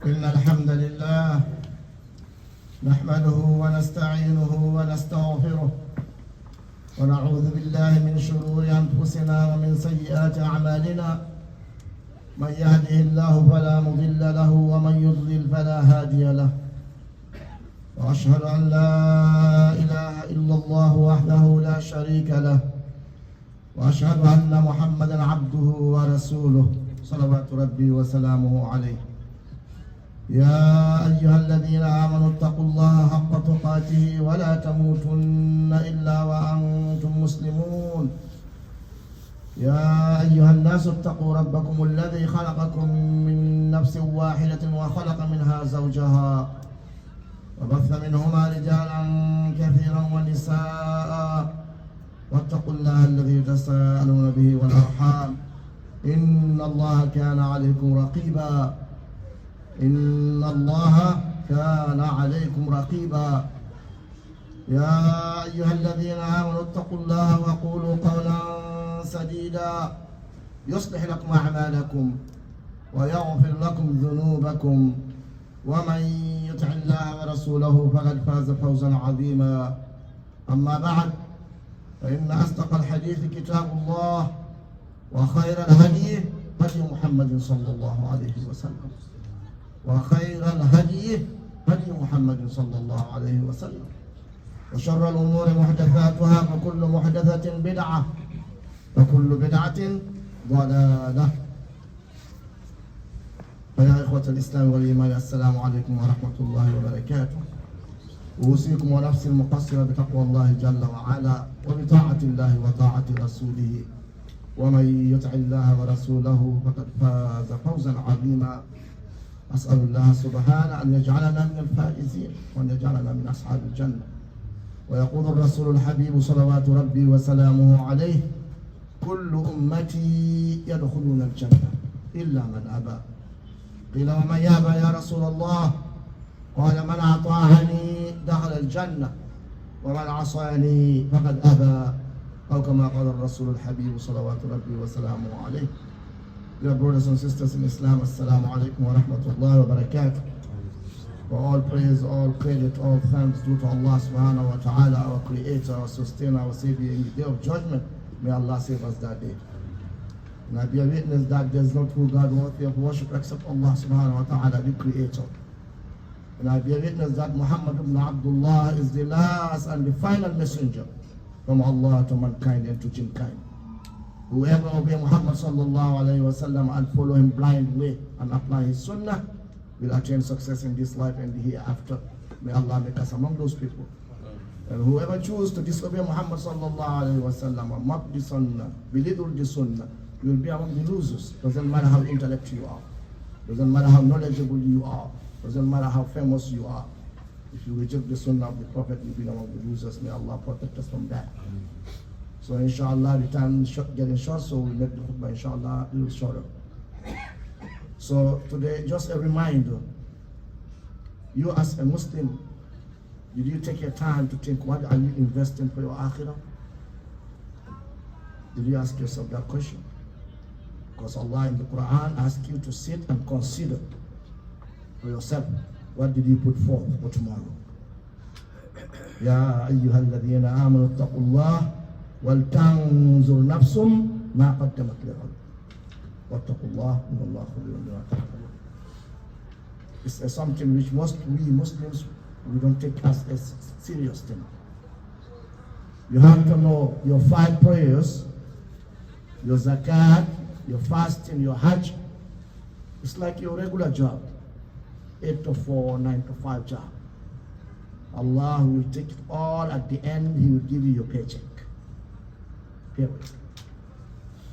إن الحمد لله نحمده ونستعينه ونستغفره ونعوذ بالله من شرور أنفسنا ومن سيئات أعمالنا. من يهده الله فلا مضل له ومن يضلل فلا هادي له. وأشهد أن لا إله إلا الله وحده لا شريك له. وأشهد أن محمدا عبده ورسوله صلوات ربي وسلامه عليه. يا أيها الذين آمنوا اتقوا الله حق تقاته ولا تموتن إلا وأنتم مسلمون. يا أيها الناس اتقوا ربكم الذي خلقكم من نفس واحدة وخلق منها زوجها وبث منهما رجالا كثيرا ونساء واتقوا الله الذي تساءلون به والأرحام إن الله كان عليكم رقيبا. إن الله كان عليكم رقيبا. يا أيها الذين آمنوا اتقوا الله وقولوا قولا سديدا يصلح لكم أعمالكم ويغفر لكم ذنوبكم ومن يطع الله ورسوله فقد فاز فوزا عظيما. أما بعد فإن أصدق الحديث كتاب الله وخير الهدي هدي محمد صلى الله عليه وسلم وخير الهدي هدي محمد صلى الله عليه وسلم وشر الأمور محدثاتها وكل محدثة بدعة وكل بدعة ضلالة. فيا إخوة الإسلام والإيمان السلام عليكم ورحمة الله وبركاته. أوصيكم ونفسي المقصرة بتقوى الله جل وعلا وبطاعة الله وطاعة رسوله ومن يطع الله ورسوله فقد فاز فوزا عظيما. أسأل الله سبحانه أن يجعلنا من الفائزين وأن يجعلنا من أصحاب الجنة. ويقول الرسول الحبيب صلوات ربي وسلامه عليه: كل أمتي يدخلون الجنة إلا من أبى. قيل ومن يأبى يا رسول الله؟ قال من أطاعني دخل الجنة ومن عصاني فقد أبى، أو كما قال الرسول الحبيب صلوات ربي وسلامه عليه. Dear brothers and sisters in Islam, Assalamu alaikum wa rahmatullahi wa barakatuh. For all praise, all credit, all thanks due to Allah subhanahu wa ta'ala, our creator, our sustainer, our savior. In the day of judgment, may Allah save us that day. And I bear witness that there is no true God worthy of worship except Allah subhanahu wa ta'ala, the creator. And I bear witness that Muhammad ibn Abdullah is the last and the final messenger from Allah to mankind and to jinkind. Whoever obey Muhammad sallallahu alayhi wa sallam and follow him blindly and apply his sunnah will attain success in this life and the hereafter. May Allah make us among those people. And whoever chooses to disobey Muhammad sallallahu alayhi wa sallam or mock the sunnah, belittle the sunnah, you will be among the losers. Doesn't matter how intellectual you are. Doesn't matter how knowledgeable you are. Doesn't matter how famous you are. If you reject the sunnah of the Prophet, you'll be among the losers. May Allah protect us from that. So inshallah, the time is getting short, so we'll make the khutbah inshallah a little shorter. So today, just a reminder, you as a Muslim, did you take your time to think, what are you investing for your Akhira? Did you ask yourself that question? Because Allah in the Quran asks you to sit and consider for yourself, what did you put forth for tomorrow? Ya ayyuhal ladhina amanu attaqullah وَلْتَنْظُرْ نَفْسٌ مَا قَدَّمَتْ لِغَدٍ وَاتَّقُوا اللَّهَ إِنَّ اللَّهَ خَبِيرٌ بِمَا تَعْمَلُونَ. It's something which most we Muslims, we don't take as a serious thing. You have to know your 5 prayers, your zakat, your fasting, your hajj. It's like your regular job, 8 to 4, 9 to 5 job. Allah will take it all at the end. He will give you your paycheck.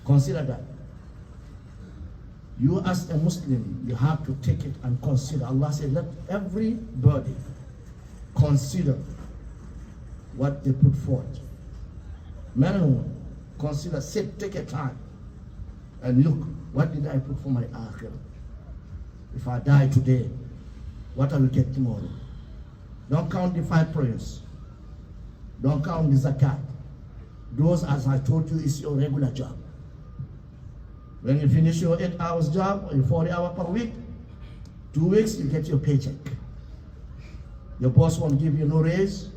Consider that. You as a Muslim, you have to take it and consider. Allah said, let everybody consider what they put forth. Man and woman, consider, sit, take a time and look, what did I put for my Akhira? If I die today, what I will get tomorrow? Don't count the 5 prayers. Don't count the zakat. Those, as I told you, is your regular job. When you finish your 8 hours job or your 40 hours per week, 2 weeks, you get your paycheck. Your boss won't give you no raise,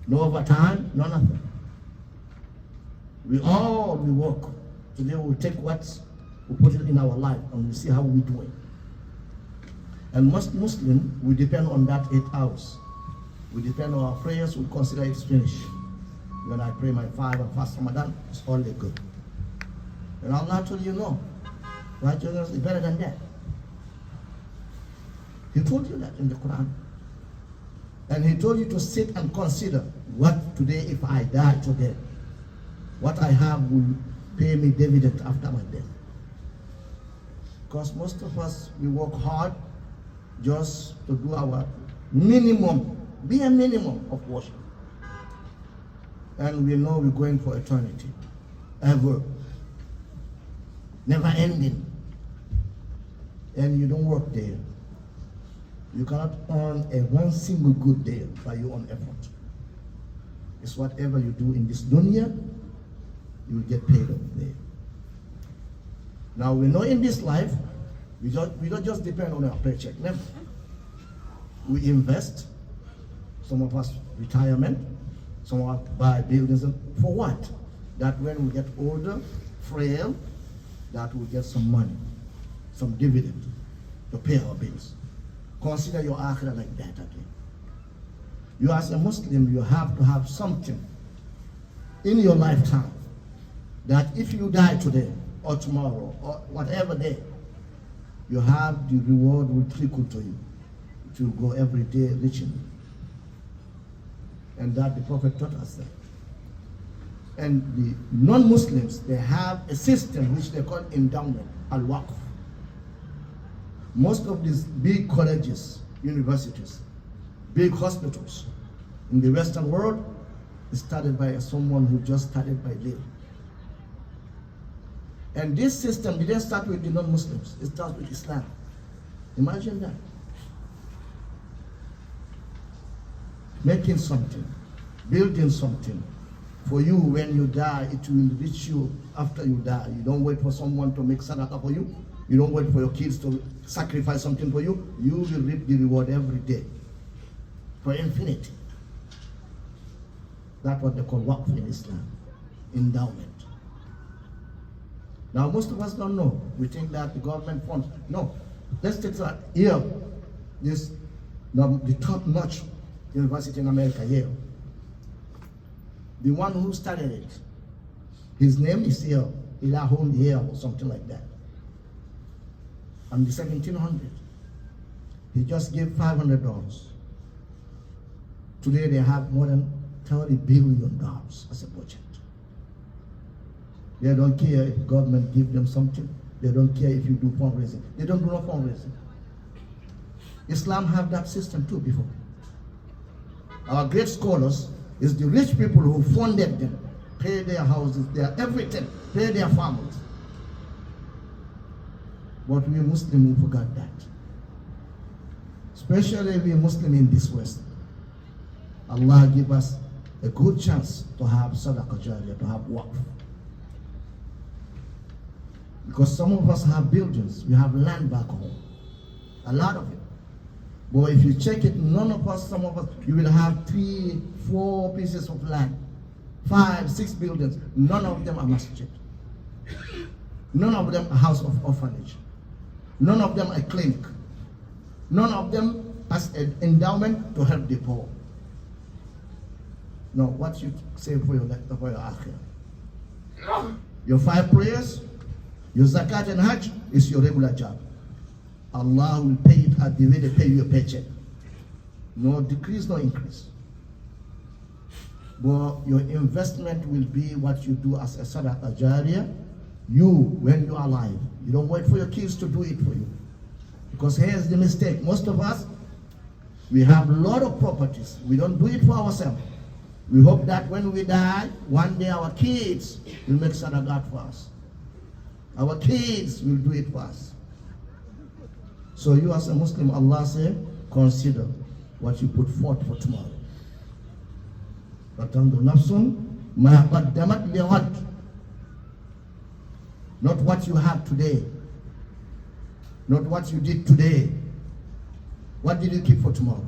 no overtime, no nothing. We work. Today we'll take we put it in our life and we see how we do it. And most Muslim, we depend on that 8 hours. We depend on our prayers, we consider it's finished. When I pray my 5 and fast Ramadan, it's only good. And Allah told you no. Righteousness is better than that. He told you that in the Quran. And he told you to sit and consider what today, if I die today, what I have will pay me dividend after my death. Because most of us, we work hard just to do our minimum, be a minimum of worship. And we know we're going for eternity, ever, never ending. And you don't work there. You cannot earn one single good day by your own effort. It's whatever you do in this dunya, you will get paid off there. Now we know in this life, we don't just depend on our paycheck, never. We invest, some of us retirement, some of us buy buildings, for what? That when we get older, frail, that we get some money, some dividend to pay our bills. Consider your Akhira like that again. You as a Muslim, you have to have something in your lifetime that if you die today or tomorrow or whatever day, you have the reward will trickle to you. It will go every day reaching you. And that the Prophet taught us that. And the non-Muslims, they have a system which they call endowment, al-waqf. Most of these big colleges, universities, big hospitals in the Western world is started by someone who just started by little. And this system didn't start with the non-Muslims, it starts with Islam. Imagine that. Making something, building something. For you, when you die, it will reach you after you die. You don't wait for someone to make sadaqah for you. You don't wait for your kids to sacrifice something for you. You will reap the reward every day for infinity. That's what they call waqf in Islam, endowment. Now most of us don't know. We think that the government funds. No. Let's take that Yale, the top-notch university in America, Yale. The one who started it, his name is Yale, Ilahun Yale or something like that. In the 1700s, he just gave $500. Today they have more than $30 billion as a budget. They don't care if government gives them something. They don't care if you do fundraising. They don't do no fundraising. Islam have that system too before. Our great scholars is the rich people who funded them, pay their houses, their everything, pay their families. But we Muslims forgot that. Especially we Muslims in this West. Allah give us a good chance to have sadaqah jariyah, to have waqf. Because some of us have buildings, we have land back home. A lot of it. But if you check it, none of us, some of us, you will have 3, 4 pieces of land, 5, 6 buildings. None of them are masjid. None of them a house of orphanage. None of them a clinic. None of them as an endowment to help the poor. No, what you say for your Akhira? Your 5 prayers, your zakat and hajj is your regular job. Allah will pay it at the way they pay you a paycheck. No decrease, no increase. But your investment will be what you do as a sadaqah jariyah. You, when you are alive, you don't wait for your kids to do it for you. Because here's the mistake. Most of us, we have a lot of properties. We don't do it for ourselves. We hope that when we die, one day our kids will make sadaqah for us. Our kids will do it for us. So you as a Muslim, Allah said, consider what you put forth for tomorrow. Not what you have today. Not what you did today. What did you keep for tomorrow?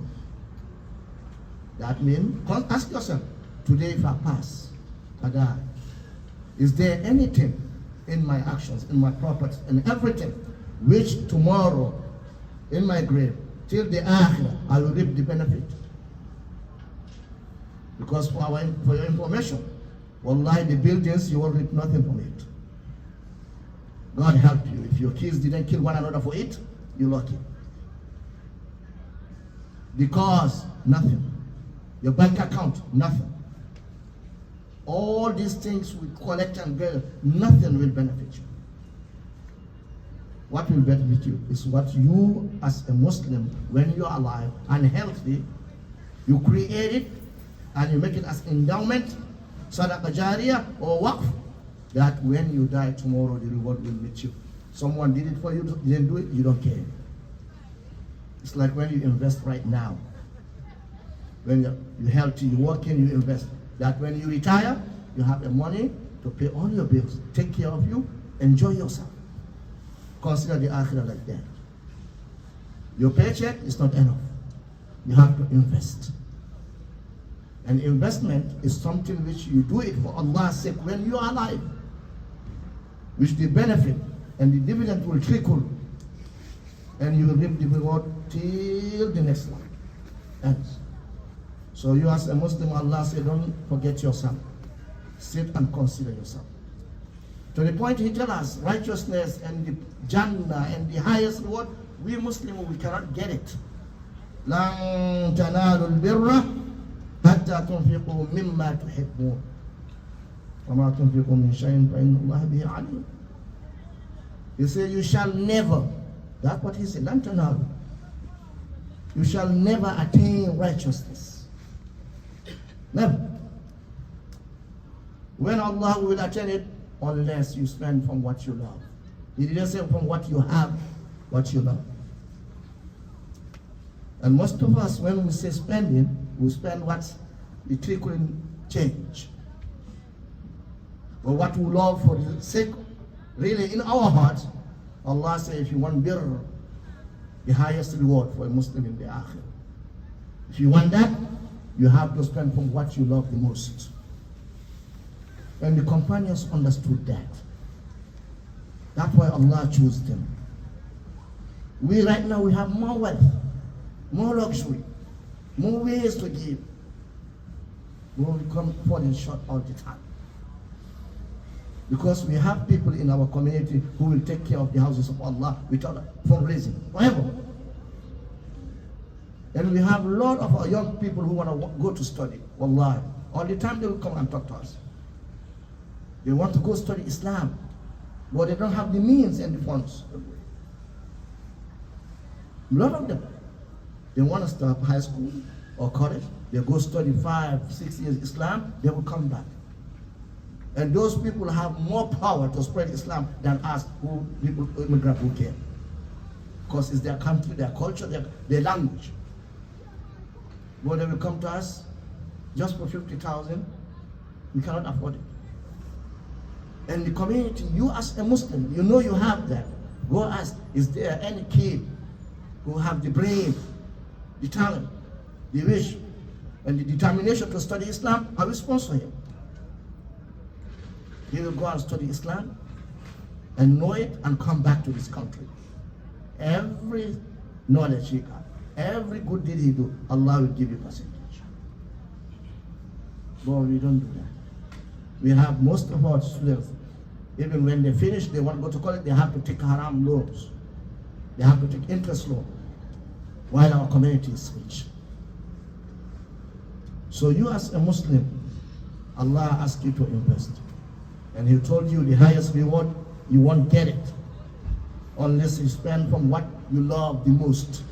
That means, ask yourself, today if I pass, I die, is there anything in my actions, in my property, in everything, which tomorrow, in my grave, till the Akhira, I will reap the benefit? Because for your information, wallahi, the buildings, you will reap nothing from it. God help you. If your kids didn't kill one another for it, you're lucky. Because nothing. Your bank account, nothing. All these things we collect and get, nothing will benefit you. What will benefit you is what you as a Muslim, when you're alive and healthy, you create it and you make it as endowment, sadaqah jariyah or waqf, that when you die tomorrow, the reward will meet you. Someone did it for you, didn't do it, you don't care. It's like when you invest right now. When you're healthy, you're working, you invest. That when you retire, you have the money to pay all your bills, take care of you, enjoy yourself. Consider the Akhira like that. Your paycheck is not enough. You have to invest. And investment is something which you do it for Allah's sake when you are alive, which the benefit and the dividend will trickle, and you will reap the reward till the next life ends. So you as a Muslim, Allah said, don't forget yourself. Sit and consider yourself. To the point he tells us, righteousness and the Jannah and the highest reward, we Muslims, we cannot get it. لَن تَنَالُوا الْبِرَّ حَتَّى تُنْفِقُوا مِمَّا تُحِبُّونَ وَمَا تُنْفِقُوا مِنْ شَيْءٍ فَإِنَّ اللَّهَ بِهِ عَلِيمٌ. He said, you shall never, that's what he said, لَن تَنَالُوا. You shall never attain righteousness. Never. When Allah will attain it, unless you spend from what you love. He didn't say from what you have, what you love. And most of us, when we say spending, we spend what's the trickling change. But what we love for the sake, really in our hearts, Allah says if you want birr, the highest reward for a Muslim in the Akhira. If you want that, you have to spend from what you love the most. And the companions understood that. That's why Allah chose them. We right now, we have more wealth, more luxury, more ways to give. But we come falling short all the time. Because we have people in our community who will take care of the houses of Allah without fundraising, forever. And we have a lot of our young people who want to go to study. Wallahi. All the time they will come and talk to us. They want to go study Islam, but they don't have the means and the funds. A lot of them, they want to start high school or college. They go study 5-6 years Islam, they will come back. And those people have more power to spread Islam than us, who people, immigrants who came. Because it's their country, their culture, their language. But they will come to us just for 50,000. We cannot afford it. And the community, you as a Muslim, you know you have that. Go ask, is there any kid who have the brain, the talent, the wish, and the determination to study Islam? I will sponsor him. He will go and study Islam and know it and come back to this country. Every knowledge he got, every good deed he do, Allah will give you percentage. But we don't do that. We have most of our students, even when they finish, they want to go to college, they have to take haram loans. They have to take interest loan, while our community is rich. So you as a Muslim, Allah asked you to invest. And He told you the highest reward, you won't get it unless you spend from what you love the most.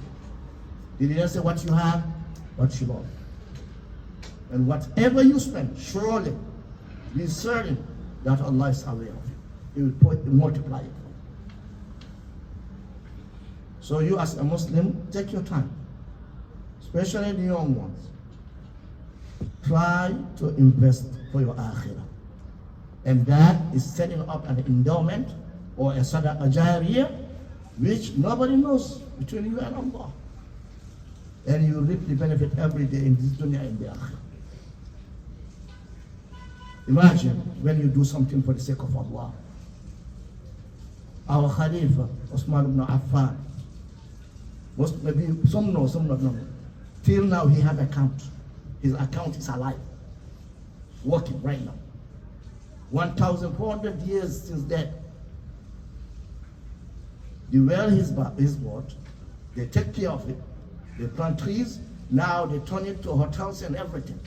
He didn't say what you have, what you love. And whatever you spend, surely be certain that Allah is aware of you. He will multiply it. So you as a Muslim, take your time, especially the young ones. Try to invest for your Akhira. And that is setting up an endowment or a sadaqah jariyah, which nobody knows between you and Allah. and you reap the benefit every day in this dunya and the akhirah. Imagine when you do something for the sake of Allah. Our Khalifa, Ousmane ibn Affan, maybe some know, some not know. Till now he had account. His account is alive, working right now. 1,400 years since death. The well is bought, they take care of it, they plant trees, now they turn it to hotels and everything.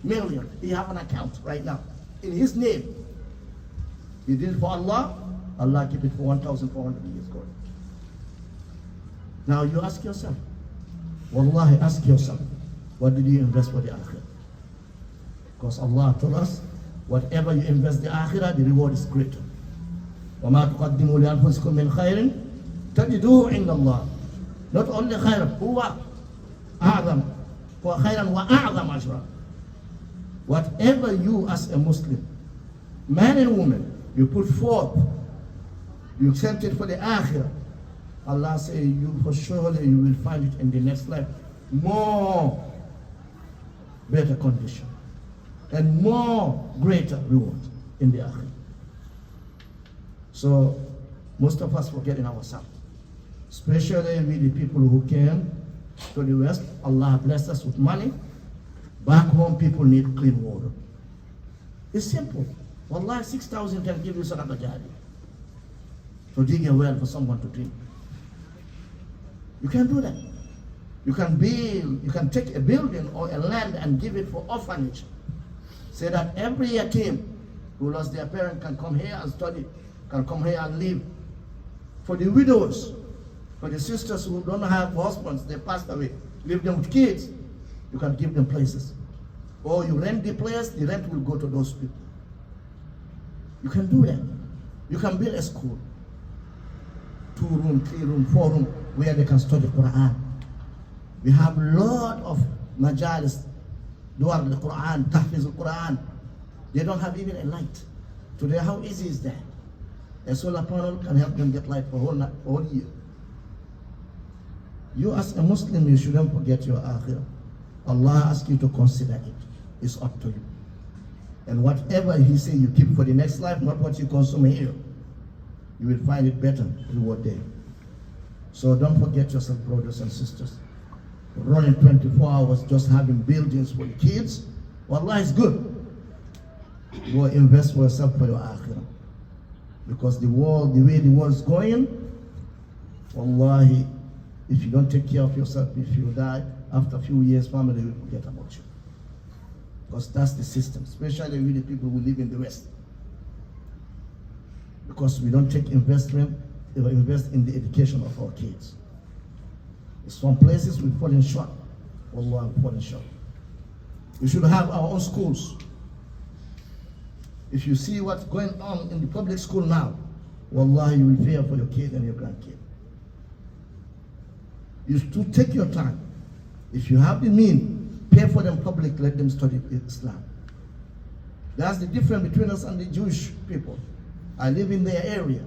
Millions. He have an account right now in his name. He did it for Allah, Allah keep it for 1,400 years going. Now you ask yourself, wallahi, ask yourself, what did you invest for the akhirah? Because Allah told us, whatever you invest the akhirah, the reward is greater. وَمَا تُقَدِّمُوا لِأَنفُسِكُم مِّنْ خَيْرٍ تَجِدُوهُ عِنْدَ اللَّهِ. Not only خير, هو أعظم, هو خيرا وأعظم أجرا. Whatever you as a Muslim, man and woman, you put forth, you sent it for the akhirah, Allah say you for surely you will find it in the next life more better condition and more greater reward in the akhirah. So most of us forgetting ourselves, especially with the people who came to the West. Allah blessed us with money. Back home people need clean water. It's simple. Wallahi, 6,000 can give you sadaqah jari to dig a well for someone to drink. You can do that. You can take a building or a land and give it for orphanage. Say that every yatim who lost their parent can come here and study, can come here and live. For the widows, for the sisters who don't have husbands, they passed away, leave them with kids, you can give them places. Or you rent the place, the rent will go to those people. You can do that. You can build a school, 2 room, 3 room, 4 room, where they can study Quran. We have a lot of majalis, duar al-Quran, tahfiz al-Quran. They don't have even a light. Today, how easy is that? A solar panel can help them get light for whole year. You as a Muslim, you shouldn't forget your akhirah. Allah asks you to consider it. It's up to you. And whatever He says you keep for the next life, not what you consume here, you will find it better reward there. So don't forget yourself, brothers and sisters. Running 24 hours, just having buildings for the kids, wallah is good. Go invest for yourself for your akhirah. Because the world, the way the world is going, wallahi, if you don't take care of yourself, if you die, after a few years, family will forget about you. Because that's the system, especially with the people who live in the West. Because we don't take investment, or invest in the education of our kids. In some places we fall in short. Wallah, we fall in short. We should have our own schools. If you see what's going on in the public school now, wallah, you will fear for your kid and your grandkid. You should take your time. If you have the means, pay for them public, let them study Islam. That's the difference between us and the Jewish people. I live in their area.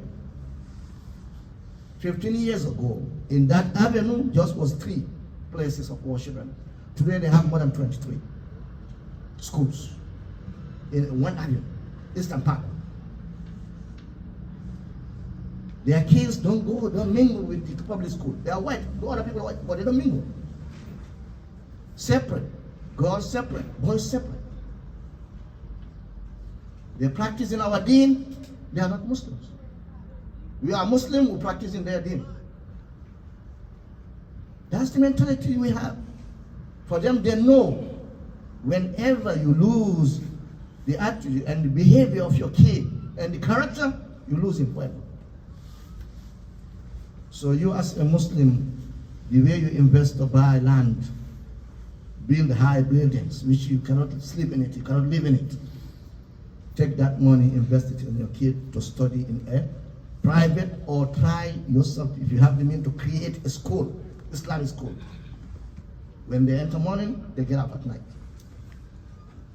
15 years ago, in that avenue, just was 3 places of worship. Today they have more than 23 schools in one avenue, Eastern Park. Their kids don't mingle with the public school. They are white, the other people are white, but they don't mingle. Separate, girls separate, boys separate. They practice in our deen, they are not Muslims. We are Muslim, we practice in their deen. That's the mentality we have. For them, they know whenever you lose the attitude and the behavior of your kid and the character, you lose him forever. So you as a Muslim, the way you invest to buy land, build high buildings, which you cannot sleep in it, you cannot live in it. Take that money, invest it in your kid to study in a private, or try yourself, if you have the means, to create a school, Islamic school. When they enter morning, they get up at night.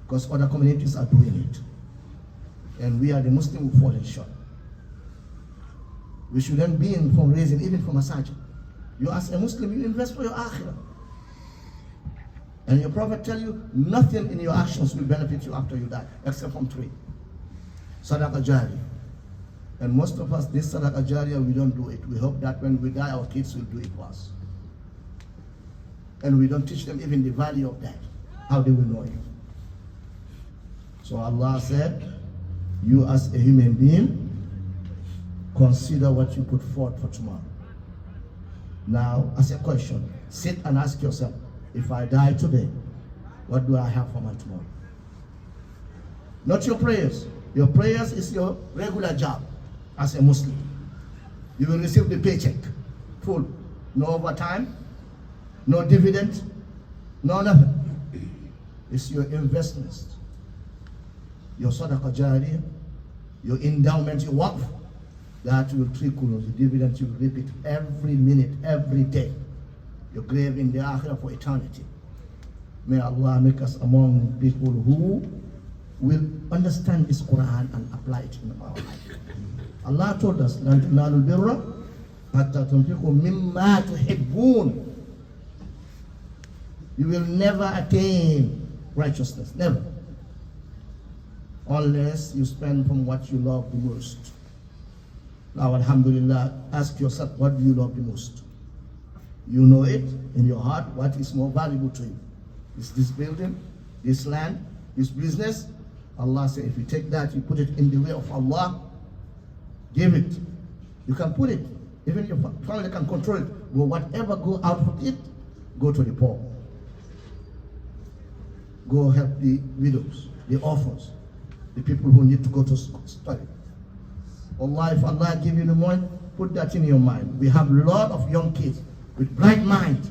Because other communities are doing it. And we are the Muslim who fall short. We shouldn't be in fundraising, even for masajid. You as a Muslim, you invest for your akhirah. And your Prophet tell you, nothing in your actions will benefit you after you die, except from three. Sadaqah Jariyah. And most of us, this Sadaqah Jariyah, we don't do it. We hope that when we die, our kids will do it for us. And we don't teach them even the value of that. How do we know it? So Allah said, you as a human being, consider what you put forth for tomorrow. Now, as a question, sit and ask yourself, if I die today, what do I have for my tomorrow? Not your prayers. Your prayers is your regular job as a Muslim. You will receive the paycheck, full. No overtime, no dividend, no nothing. It's your investments, your Sadaqah Jariyah, your endowment, your waqf, that will trickle, the dividend you will reap it every minute, every day. Your grave in the Akhira for eternity. May Allah make us among people who will understand this Quran and apply it in our life. Allah told us, لَن تَنَالُوا الْبِرَّ حَتَّى تُنْفِقُوا مِمَّا تُحِبُّونَ. You will never attain righteousness, never, unless you spend from what you love the most. Now, alhamdulillah, ask yourself, what do you love the most? You know it in your heart, what is more valuable to you? Is this building, this land, this business? Allah said, if you take that, you put it in the way of Allah, give it. You can put it, even your family can control it, but whatever go out of it, go to the poor. Go help the widows, the orphans, the people who need to go to school, study. Allah, if Allah give you the money, put that in your mind. We have a lot of young kids with bright mind.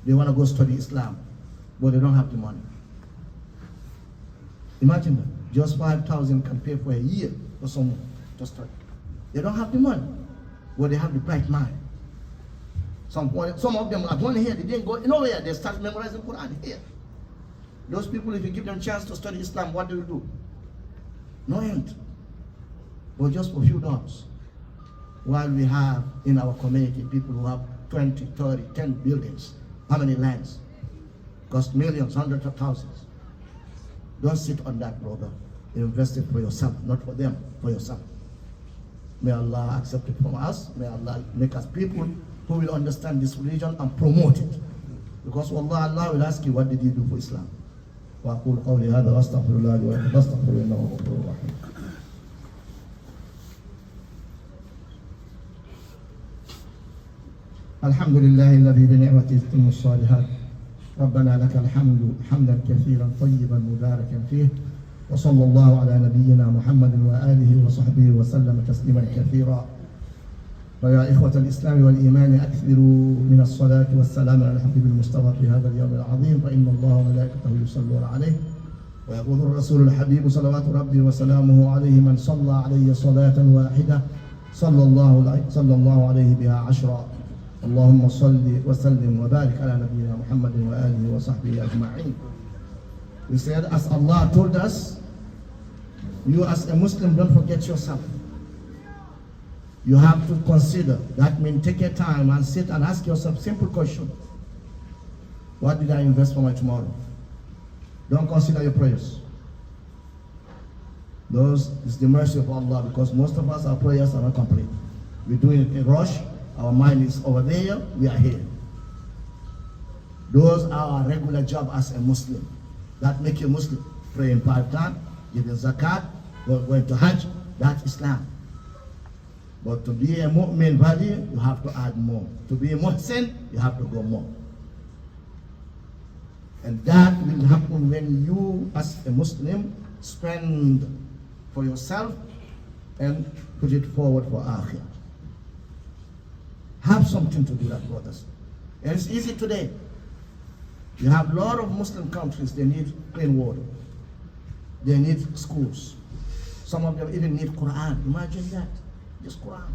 They want to go study Islam, but they don't have the money. Imagine that. Just 5,000 can pay for a year for someone to study. They don't have the money, but they have the bright mind. Some of them are going here, they didn't go nowhere. They start memorizing Quran here. Those people, if you give them a chance to study Islam, what do? No end. But just for a few dollars. While we have in our community people who have 20, 30, 10 buildings. How many lands? Cost millions, hundreds of thousands. Don't sit on that, brother. Invest it for yourself, not for them, for yourself. May Allah accept it from us. May Allah make us people who will understand this religion and promote it. Because Allah will ask you, what did you do for Islam? وأقول قولي هذا وأستغفر الله لي ولكم فاستغفروه إنه هو الغفور الرحيم. الحمد لله الذي بنعمته تتم الصالحات. ربنا لك الحمد حمدا كثيرا طيبا مباركا فيه، وصلى الله على نبينا محمد وآله وصحبه وسلم تسليما كثيرا. ويا إخوة الإسلام والإيمان، أكثروا من الصلاة والسلام على الحبيب المصطفى في هذا اليوم العظيم، فإن الله وملائكته يصلون عليه. ويقول الرسول الحبيب صلوات ربي وسلامه عليه، من صلى علي صلاة واحدة صلى الله عليه بها 10. اللهم صل وسلم وبارك على نبينا محمد وآله وصحبه أجمعين. We said, as Allah told us, you as a Muslim, don't forget yourself. You have to consider. That means take your time and sit and ask yourself simple question. What did I invest for my tomorrow? Don't consider your prayers. Those is the mercy of Allah, because most of us, our prayers are not complete. We're doing it in a rush. Our mind is over there, we are here. Those are our regular job as a Muslim. That make you Muslim. Praying 5 times, giving zakat, going to Hajj, that's Islam. But to be a mu'min value, you have to add more. To be a muhsin, you have to go more. And that will happen when you, as a Muslim, spend for yourself and put it forward for Akhira. Have something to do that, brothers. And it's easy today. You have a lot of Muslim countries, they need clean water. They need schools. Some of them even need Quran. Imagine that. Just Quran.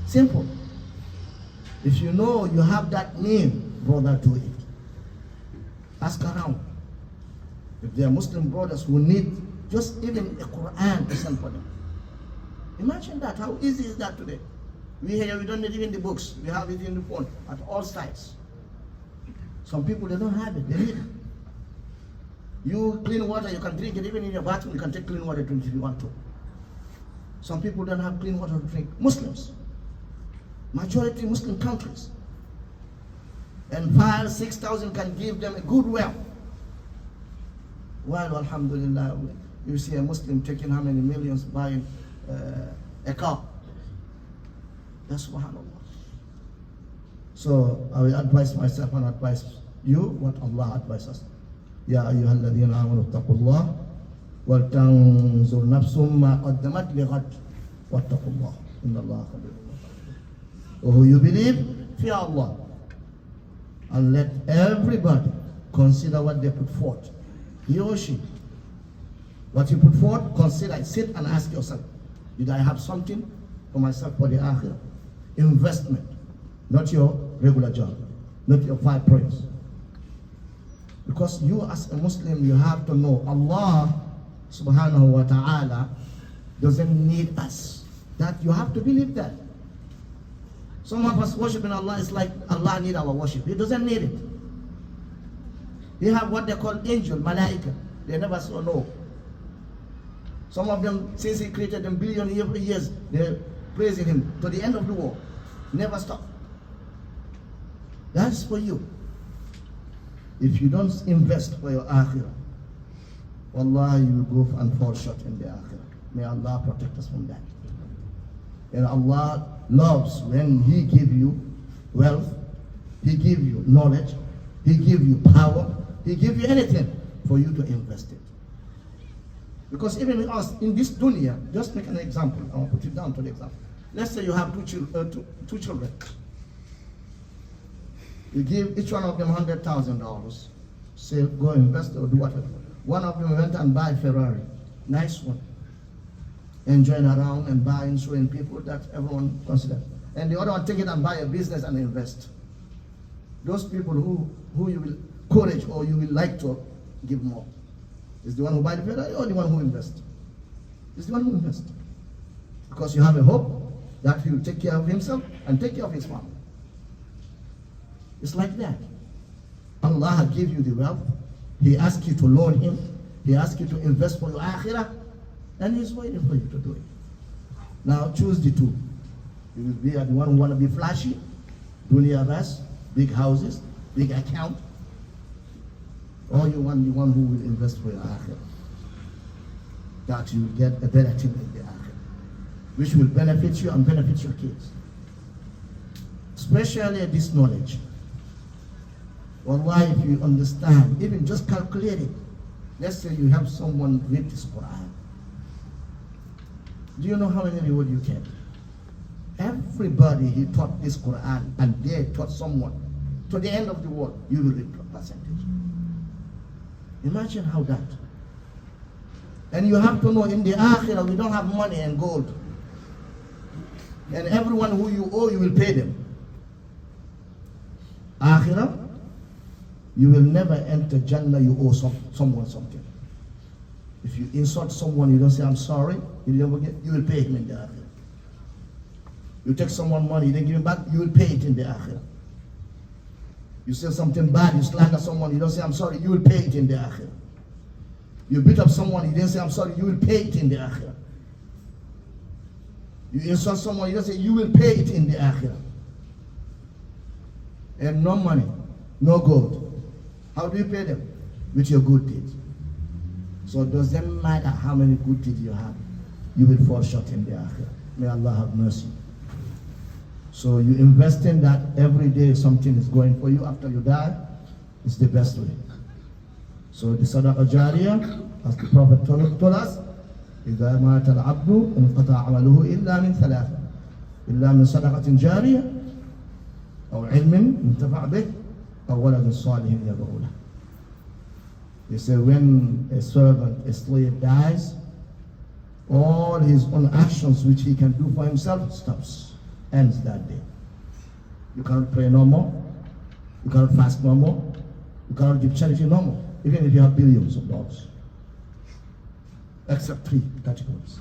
Simple. If you know you have that need, brother, do it. Ask around. If there are Muslim brothers who need just even a Quran to send for them. Imagine that. How easy is that today? We here, we don't need even the books. We have it in the phone at all sites. Some people, they don't have it, they need it. You clean water, you can drink it. Even in your bathroom, you can take clean water to drink if you want to. Some people don't have clean water to drink. Muslims, majority Muslim countries. And 5,000, 6,000 can give them a good wealth. While, alhamdulillah, you see a Muslim taking how many millions buying a car. That's subhanallah. So I will advise myself and advise you what Allah advises us. Ya ayyuhalladhina amanu ittaqullah wal tanzur nafsum ma qaddamat lighad wattaqullah innallaha khabirun. Oh, who you believe, fear Allah, and let everybody consider what they put forth. He or she, what you put forth, consider it. Sit and ask yourself, did I have something for myself for the Akhira? Investment, not your regular job, not your 5 prayers. Because you as a Muslim, you have to know Allah subhanahu wa ta'ala doesn't need us. That you have to believe that. Some of us worshiping Allah is like Allah need our worship. He doesn't need it. They have what they call angel, malaika. They never saw no. Some of them, since He created them billion years, they're praising Him to the end of the world. Never stop. That's for you. If you don't invest for your Akhirah, Wallah, you will go and fall short in the Akhirah. May Allah protect us from that. And Allah loves when He give you wealth, He give you knowledge, He give you power, He give you anything for you to invest it. Because even us in this dunya, just make an example. I will put it down to the example. Let's say you have two children. You give each one of them $100,000. Say, go invest or do whatever. One of them went and buy a Ferrari. Nice one. Enjoying around and buying, showing people that everyone considers. And the other one take it and buy a business and invest. Those people who you will encourage or you will like to give more. Is the one who buy the Ferrari or the one who invests? It's the one who invests. Because you have a hope that he will take care of himself and take care of his family. It's like that. Allah give you the wealth. He asks you to loan Him. He asks you to invest for your Akhirah. And He's waiting for you to do it. Now choose the two. You will be the one who want to be flashy, dunya bas, big houses, big account. Or you want the one who will invest for your Akhirah. That you will get a better thing in the Akhirah, which will benefit you and benefit your kids. Especially this knowledge. Wallahi, if you understand, even just calculate it. Let's say you have someone read this Quran. Do you know how many reward you get? Everybody he taught this Quran and they taught someone. To the end of the world, you will reap a percentage. Imagine how that. And you have to know in the Akhirah we don't have money and gold. And everyone who you owe, you will pay them. Akhirah, you will never enter Jannah, you owe someone something. If you insult someone, you don't say, I'm sorry, you will pay him in the Akhirah. You take someone money, you didn't give him back, you will pay it in the Akhirah. You say something bad, you slander someone, you don't say, I'm sorry, you will pay it in the Akhirah. You beat up someone, you didn't say, I'm sorry, you will pay it in the Akhirah. You insult someone, you don't say, you will pay it in the Akhirah. And no money, no gold. How do you pay them? With your good deeds. So it doesn't matter how many good deeds you have, you will fall short in the Akhirah. May Allah have mercy. So you invest in that every day something is going for you after you die. It's the best way. So the Sadaqah Jariyah, as the Prophet told us, إذا مات العبد انقطع عمله إلا من ثلاثة إلا من صدقة جارية أو علم ينتفع به أو ولد صالح يدعو له. They say when a servant, a slave dies, all his own actions which he can do for himself stops, ends that day. You cannot pray no more, you cannot fast no more, you cannot give charity no more, even if you have billions of dollars. Except 3 categories.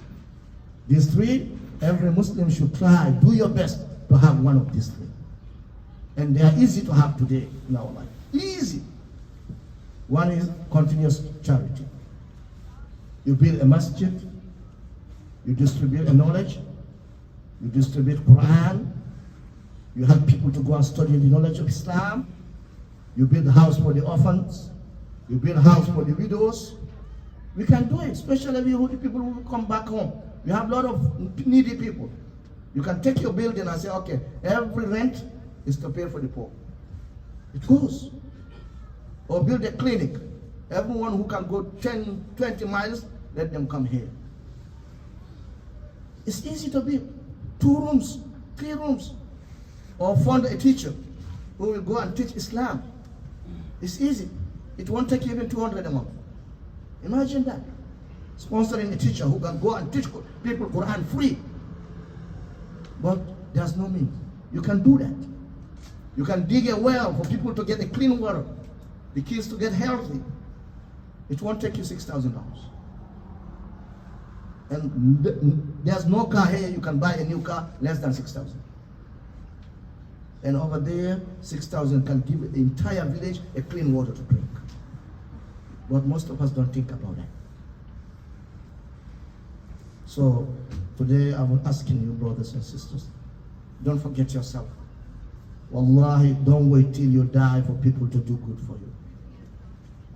These 3, every Muslim should try, do your best to have one of these 3. And they are easy to have today in our life. Easy. One is continuous charity. You build a masjid, you distribute knowledge, you distribute Quran, you help people to go and study the knowledge of Islam, you build a house for the orphans, you build a house for the widows. We can do it, especially the people who come back home. You have a lot of needy people. You can take your building and say, okay, every rent is to pay for the poor. It goes. Or build a clinic. Everyone who can go 10, 20 miles, let them come here. It's easy to build. 2 rooms, 3 rooms. Or fund a teacher who will go and teach Islam. It's easy. It won't take you even 200 a month. Imagine that. Sponsoring a teacher who can go and teach people Quran free. But there's no means. You can do that. You can dig a well for people to get a clean water, the kids to get healthy. It won't take you $6,000. And there's no car here, you can buy a new car less than $6,000. And over there, $6,000 can give the entire village a clean water to drink. But most of us don't think about that. So today I'm asking you, brothers and sisters, don't forget yourself. Wallahi, don't wait till you die for people to do good for you.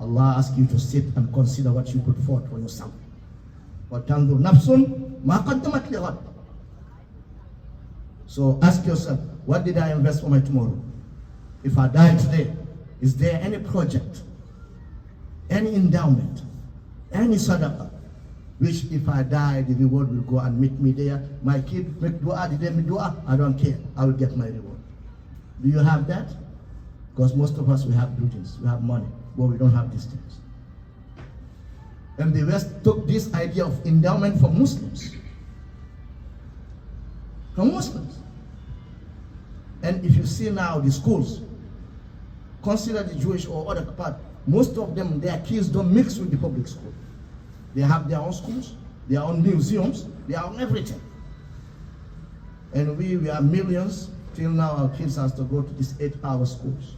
Allah asks you to sit and consider what you put forth for yourself. وَتَنْظُرْ نَفْسٌ مَا قَدَّمَتْ لِغَدٍ. So ask yourself, what did I invest for my tomorrow? If I die today, is there any project, any endowment, any sadaqah, which if I die, the reward will go and meet me there? My kid make dua, did they make dua? I don't care, I will get my reward. Do you have that? Because most of us, we have buildings, we have money, but we don't have these things. And the West took this idea of endowment from Muslims. From Muslims. And if you see now the schools, consider the Jewish or other part, most of them, their kids don't mix with the public school. They have their own schools, their own museums, their own everything. And we are millions. Till now, our kids have to go to these 8-hour schools.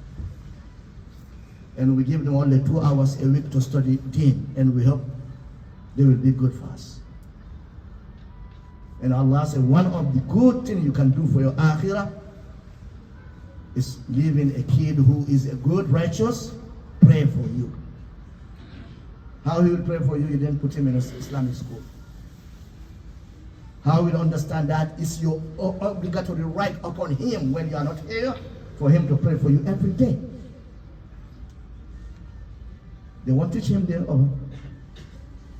And we give them only 2 hours a week to study deen, and we hope they will be good for us. And Allah said, one of the good things you can do for your Akhira is leaving a kid who is a good, righteous, pray for you. How he will pray for you, you then put him in an Islamic school. How will understand that it's your obligatory right upon him when you are not here for him to pray for you every day. They won't teach him that.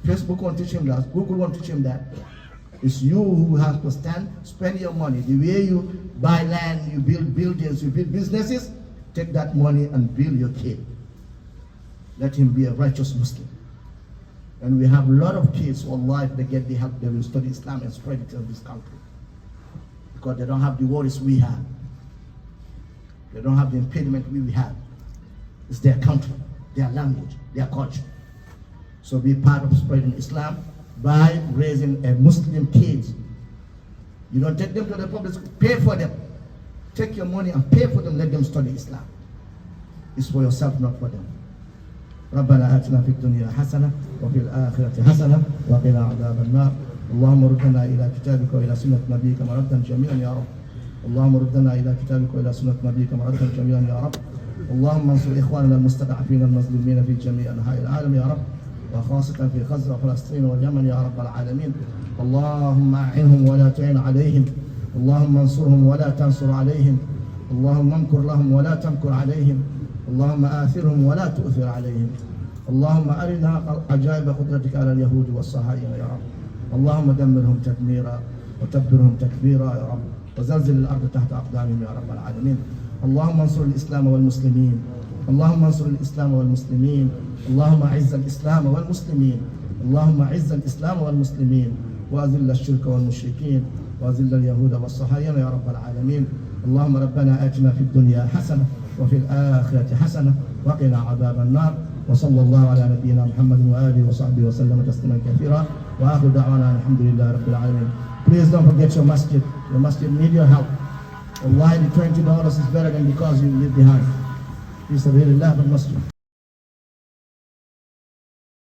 Facebook won't teach him that. Google won't teach him that. It's you who have to spend your money. The way you buy land, you build buildings, you build businesses, take that money and build your kid. Let him be a righteous Muslim. And we have a lot of kids, wallahi, if they get the help, they will study Islam and spread it in this country. Because they don't have the worries we have. They don't have the impediment we have. It's their country, their language, their culture. So be part of spreading Islam by raising a Muslim kids. You don't take them to the public school, pay for them. Take your money and pay for them, let them study Islam. It's for yourself, not for them. ربنا آتنا في الدنيا حسنة وفي الآخرة حسنة وقنا عذاب النار. اللهم ردنا إلى كتابك وإلى سنة نبيك مردا جميعا يا رب. اللهم ردنا إلى كتابك وإلى سنة نبيك مردا جميعا يا رب. اللهم انصر إخواننا المستضعفين المظلومين في جميع أنحاء العالم يا رب، وخاصة في غزة وفلسطين واليمن يا رب العالمين. اللهم أعنهم ولا تعن عليهم، اللهم انصرهم ولا تنصر عليهم، اللهم امكر لهم ولا تمكر عليهم، اللهم آثرهم ولا تؤثر عليهم. اللهم أرنا عجائب قدرتك على اليهود والصهاينة يا رب. اللهم دمرهم تدميرا وتبرهم تكبيرا يا رب، وزلزل الأرض تحت أقدامهم يا رب العالمين. اللهم انصر الإسلام والمسلمين، اللهم انصر الإسلام والمسلمين، اللهم أعز الإسلام والمسلمين، اللهم أعز الإسلام والمسلمين، وأذل الشرك والمشركين، وأذل اليهود والصهاينة يا رب العالمين. اللهم ربنا آتنا في الدنيا حسنة وفي الآخرة حسنة وقنا عذاب النار. وصلى الله على نبينا محمد وآله وصحبه وسلم تسليما كثيرا. وآخر دعوانا الحمد لله رب العالمين. Please don't forget your masjid. Your masjid need your help. Wallahi, the $20 is better than the cause you leave behind. في سبيل الله بالمسجد.